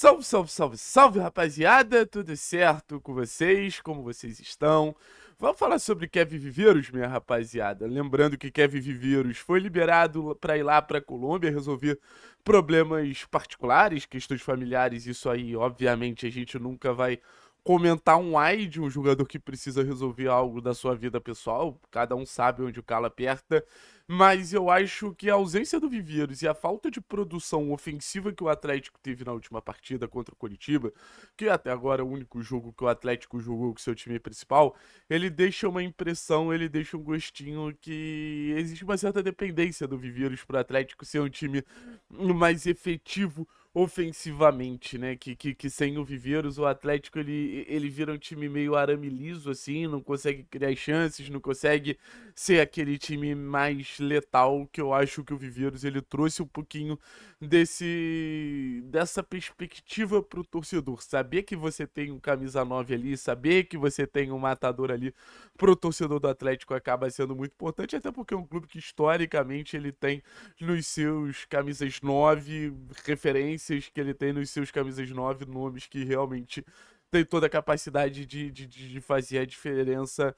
Salve, salve, salve, salve, rapaziada! Tudo certo com vocês? Como vocês estão? Vamos falar sobre Kevin Viveiros, minha rapaziada. Lembrando que Kevin Viveiros foi liberado para ir lá para Colômbia resolver problemas particulares, questões familiares. Isso aí, obviamente, a gente nunca vai comentar um ai de um jogador que precisa resolver algo da sua vida pessoal. Cada um sabe onde o calo aperta. Mas eu acho que a ausência do Viveiros e a falta de produção ofensiva que o Atlético teve na última partida contra o Coritiba, que até agora é o único jogo que o Atlético jogou com seu time principal, ele deixa uma impressão, ele deixa um gostinho que existe uma certa dependência do Viveiros para o Atlético ser um time mais efetivo ofensivamente, né? Que sem o Viveiros o Atlético ele vira um time meio arame liso, assim, não consegue criar chances, não consegue ser aquele time mais letal que eu acho que o Viveiros ele trouxe um pouquinho dessa perspectiva pro torcedor. Saber que você tem um camisa 9 ali, saber que você tem um matador ali pro torcedor do Atlético acaba sendo muito importante, até porque é um clube que historicamente ele tem nos seus camisas 9 referências, que ele tem nos seus camisas 9 nomes que realmente tem toda a capacidade de fazer a diferença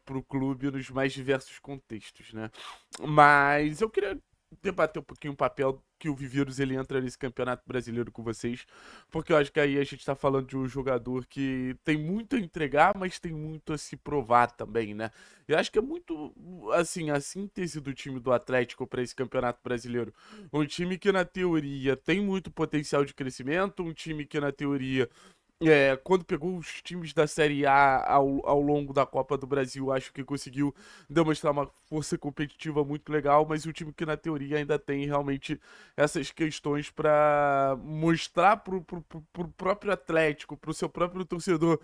pro clube nos mais diversos contextos, né? Mas eu queria debater um pouquinho o papel que o Viveiros ele entra nesse campeonato brasileiro com vocês, porque eu acho que aí a gente tá falando de um jogador que tem muito a entregar, mas tem muito a se provar também, né? Eu acho que é muito, assim, a síntese do time do Atlético para esse campeonato brasileiro. Um time que, na teoria, tem muito potencial de crescimento, um time que, na teoria, quando pegou os times da Série A ao longo da Copa do Brasil, acho que conseguiu demonstrar uma força competitiva muito legal, mas o time que na teoria ainda tem realmente essas questões para mostrar pro próprio Atlético, pro seu próprio torcedor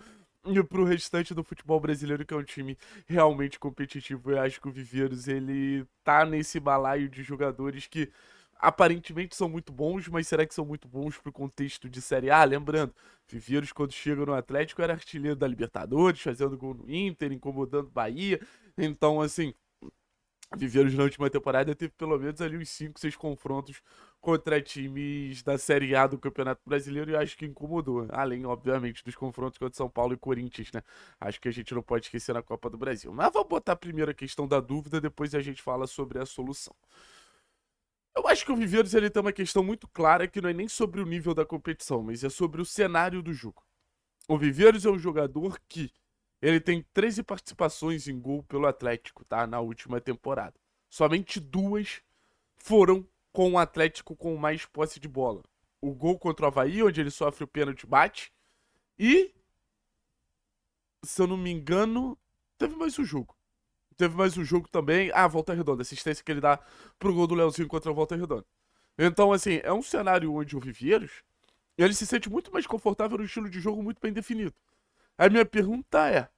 e pro restante do futebol brasileiro que é um time realmente competitivo. Eu acho que o Viveiros ele tá nesse balaio de jogadores que aparentemente são muito bons, mas será que são muito bons pro contexto de Série A? Lembrando, Viveiros, quando chega no Atlético, era artilheiro da Libertadores, fazendo gol no Inter, incomodando Bahia. Então, assim, Viveiros na última temporada teve pelo menos ali uns 5, 6 confrontos contra times da Série A do Campeonato Brasileiro e eu acho que incomodou. Além, obviamente, dos confrontos contra São Paulo e Corinthians, né? Acho que a gente não pode esquecer na Copa do Brasil. Mas vamos botar primeiro a questão da dúvida, depois a gente fala sobre a solução. Eu acho que o Viveiros ele tem uma questão muito clara que não é nem sobre o nível da competição, mas é sobre o cenário do jogo. O Viveiros é um jogador que ele tem 13 participações em gol pelo Atlético, tá? Na última temporada. Somente duas foram com o Atlético com mais posse de bola. O gol contra o Avaí, onde ele sofre o pênalti bate. E, se eu não me engano, teve mais um jogo. Teve mais um jogo também. Ah, Volta Redonda, assistência que ele dá pro gol do Leozinho contra a Volta Redonda. Então, assim, é um cenário onde o Viveiros, ele se sente muito mais confortável no estilo de jogo muito bem definido. A minha pergunta é,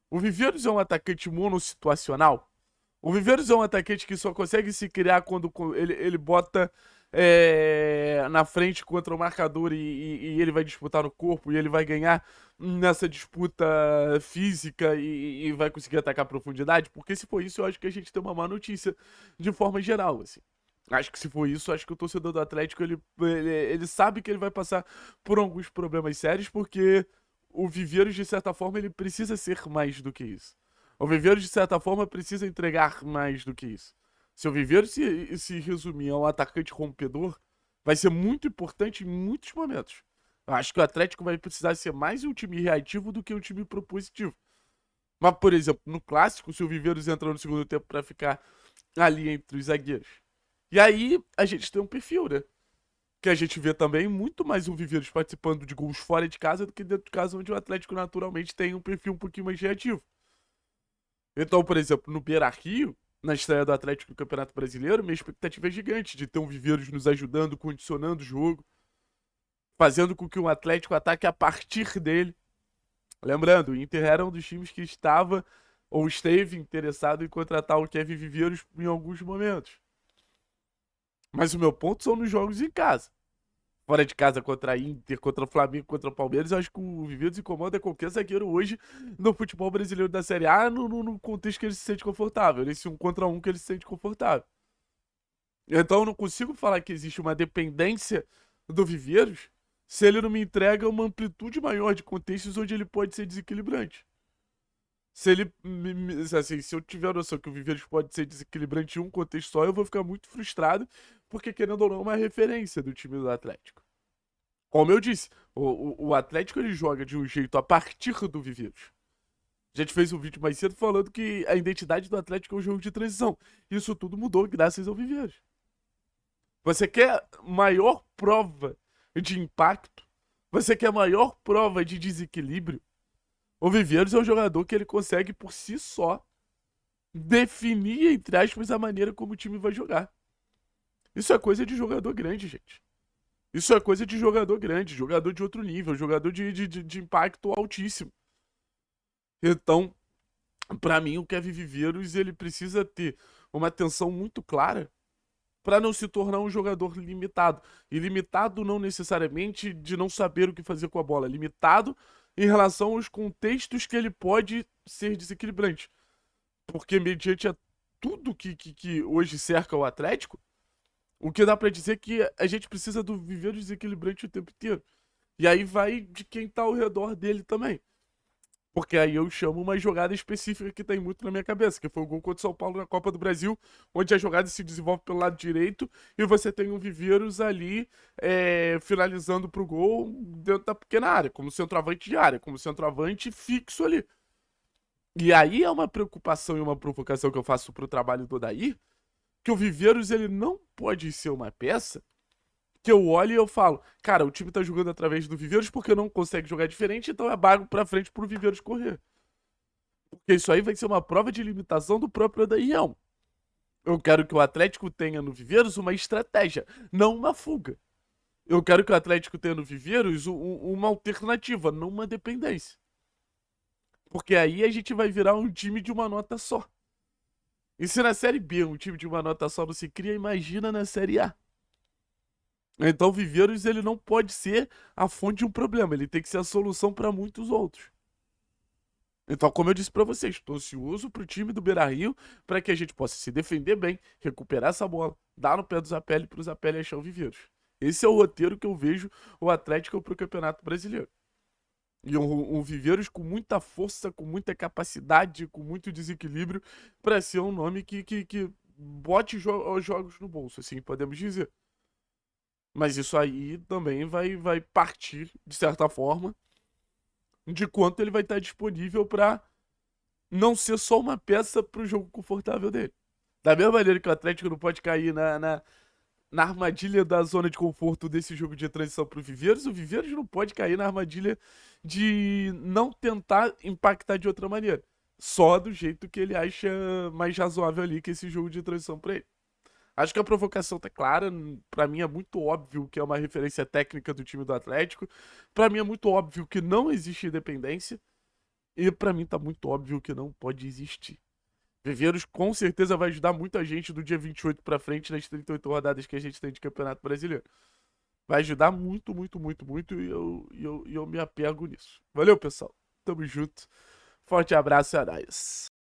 o Viveiros é um atacante monossituacional? O Viveiros é um atacante que só consegue se criar quando ele bota na frente contra o marcador e ele vai disputar no corpo e ele vai ganhar nessa disputa física e vai conseguir atacar a profundidade? Porque se for isso, eu acho que a gente tem uma má notícia de forma geral, assim. Acho que se for isso, acho que o torcedor do Atlético ele sabe que ele vai passar por alguns problemas sérios, porque o Viveiros, de certa forma, ele precisa ser mais do que isso. O Viveiros, de certa forma, precisa entregar mais do que isso. Se o Viveiros se resumir a um atacante rompedor, vai ser muito importante em muitos momentos. Eu acho que o Atlético vai precisar ser mais um time reativo do que um time propositivo. Mas, por exemplo, no clássico, se o Viveiros entra no segundo tempo para ficar ali entre os zagueiros. E aí a gente tem um perfil, né? Que a gente vê também muito mais o Viveiros participando de gols fora de casa do que dentro de casa, onde o Atlético naturalmente tem um perfil um pouquinho mais reativo. Então, por exemplo, no Beira-Rio, na estreia do Atlético no Campeonato Brasileiro, minha expectativa é gigante de ter um Viveiros nos ajudando, condicionando o jogo, fazendo com que o Atlético ataque a partir dele. Lembrando, o Inter era um dos times que estava ou esteve interessado em contratar o Kevin Viveiros em alguns momentos. Mas o meu ponto são nos jogos em casa. Fora de casa contra a Inter, contra o Flamengo, contra o Palmeiras, eu acho que o Viveiros incomoda qualquer zagueiro hoje no futebol brasileiro da Série A, no contexto que ele se sente confortável, nesse um contra um que ele se sente confortável. Então eu não consigo falar que existe uma dependência do Viveiros, se ele não me entrega uma amplitude maior de contextos onde ele pode ser desequilibrante. Se ele, assim, se eu tiver a noção que o Viveiros pode ser desequilibrante em um contexto só, eu vou ficar muito frustrado, porque querendo ou não, é uma referência do time do Atlético. Como eu disse, o Atlético ele joga de um jeito a partir do Viveiros. A gente fez um vídeo mais cedo falando que a identidade do Atlético é um jogo de transição. Isso tudo mudou graças ao Viveiros. Você quer maior prova de impacto? Você quer maior prova de desequilíbrio? O Viveiros é um jogador que ele consegue por si só definir, entre aspas, a maneira como o time vai jogar. Isso é coisa de jogador grande, gente. Isso é coisa de jogador grande, jogador de outro nível, jogador de impacto altíssimo. Então, pra mim, o Kevin Viveiros ele precisa ter uma atenção muito clara para não se tornar um jogador limitado. E limitado não necessariamente de não saber o que fazer com a bola, limitado em relação aos contextos que ele pode ser desequilibrante. Porque mediante a tudo que hoje cerca o Atlético, o que dá pra dizer é que a gente precisa do Viveiros desequilibrante o tempo inteiro. E aí vai de quem tá ao redor dele também. Porque aí eu chamo uma jogada específica que tem muito na minha cabeça, que foi o gol contra o São Paulo na Copa do Brasil, onde a jogada se desenvolve pelo lado direito e você tem um Viveiros ali finalizando pro gol dentro da pequena área, como centroavante de área, como centroavante fixo ali. E aí é uma preocupação e uma provocação que eu faço pro trabalho do Odair, que o Viveiros ele não pode ser uma peça que eu olho e eu falo, cara, o time tá jogando através do Viveiros porque não consegue jogar diferente, então é bago pra frente pro Viveiros correr. Porque isso aí vai ser uma prova de limitação do próprio Odairão. Eu quero que o Atlético tenha no Viveiros uma estratégia, não uma fuga. Eu quero que o Atlético tenha no Viveiros uma alternativa, não uma dependência. Porque aí a gente vai virar um time de uma nota só. E se na Série B um time de uma nota só não se cria, imagina na Série A. Então o Viveiros ele não pode ser a fonte de um problema, ele tem que ser a solução para muitos outros. Então, como eu disse para vocês, estou ansioso pro time do Beira-Rio para que a gente possa se defender bem, recuperar essa bola, dar no pé do Zapelli pro Zapelli achar o Viveiros. Esse é o roteiro que eu vejo o Atlético pro Campeonato Brasileiro. E um Viveiros com muita força, com muita capacidade, com muito desequilíbrio para ser um nome que bote os jogos no bolso, assim podemos dizer. Mas isso aí também vai partir, de certa forma, de quanto ele vai estar disponível para não ser só uma peça para o jogo confortável dele. Da mesma maneira que o Atlético não pode cair na armadilha da zona de conforto desse jogo de transição para o Viveiros não pode cair na armadilha de não tentar impactar de outra maneira. Só do jeito que ele acha mais razoável ali que esse jogo de transição para ele. Acho que a provocação tá clara. Pra mim é muito óbvio que é uma referência técnica do time do Atlético. Pra mim é muito óbvio que não existe independência. E pra mim tá muito óbvio que não pode existir. Viveiros com certeza vai ajudar muita gente do dia 28 pra frente nas 38 rodadas que a gente tem de Campeonato Brasileiro. Vai ajudar muito, muito, muito, muito. E eu me apego nisso. Valeu, pessoal. Tamo junto. Forte abraço e abraço.